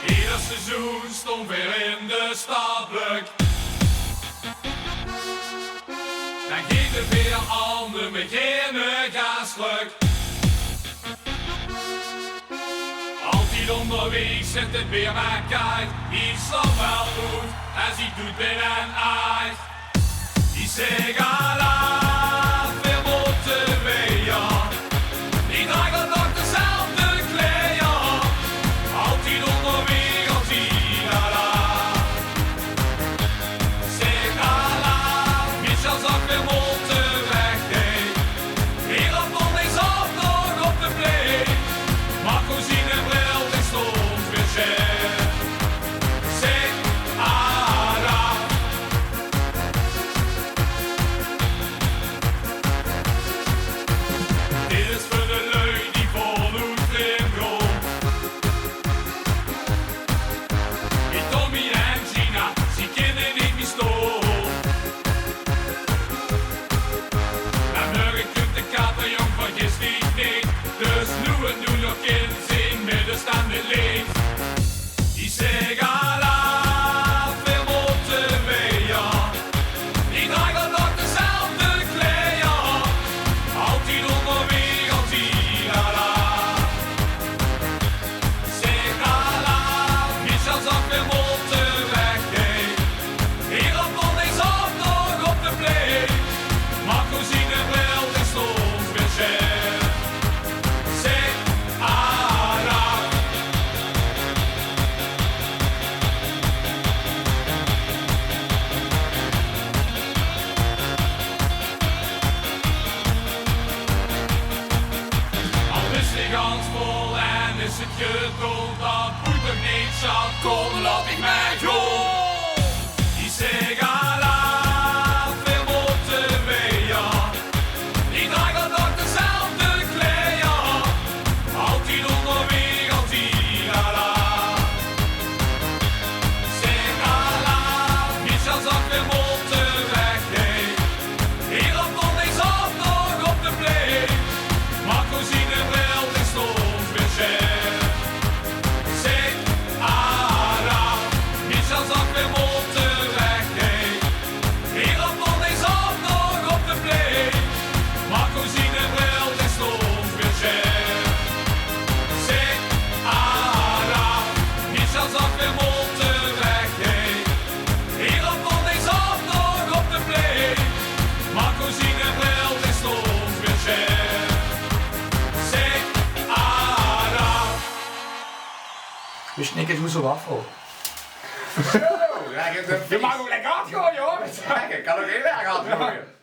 Ieder seizoen stond weer in de stadblok. Dan ging het weer aan de beginnen gasluk. Altijd onderweg zet het weer maar kijkt. Die slaat wel goed als hij doet binnen en uit. Die zegt Allah, veel moeten we ja. Die dragen nog dezelfde kleren. Altijd onderweg als hij Allah. Zeg Allah, Michel zag weer moeten weg. Hier op nog niks af nog op de play. Marco zien en bril en stond weer chef. Zeg Allah. Dit is voor de lui die voldoet in Rome. Die Tommy en Gina, ze kennen niet meer stoel. En morgen komt de katerjong, vergis die niet. Dus nu en nu nog in zijn middenstaande leed. Die zegt Allah, veel moeten we ja. Die dragen nog dezelfde kleren. Altijd onderweg als die Allah. Zeg Allah, Michel zag weer moeten weg. Hier op nog niks af nog op de play. Marco zien en bril en stond weer chef. Zeg Allah. Al is die gans vol en is het geduld, dat moet toch niet zo. Kom, laat ik mij gaan. Die zegt Allah, veel moeten we ja. Die dragen nog dezelfde kleren. Altijd onderweg als die Allah. Zeg Allah, Michel zag weer moeten weg. Hier op nog niks af nog op de play. Marco zien en bril en stond weer chef. Zeg Allah, Michel zag weer moeten weg. Hier op nog niks af nog op de play. Marco zien en bril en stond weer chef. Zeg Allah, Michel zag weer moeten weg. Hier op nog niks af nog op de play. Marco zien en bril en stond weer chef. Zeg Allah. Dus ik moet zo wafel. Zo, lijkt het een Je mag ook lekker hard gooien hoor. Ik kan ook heel erg hard gooien.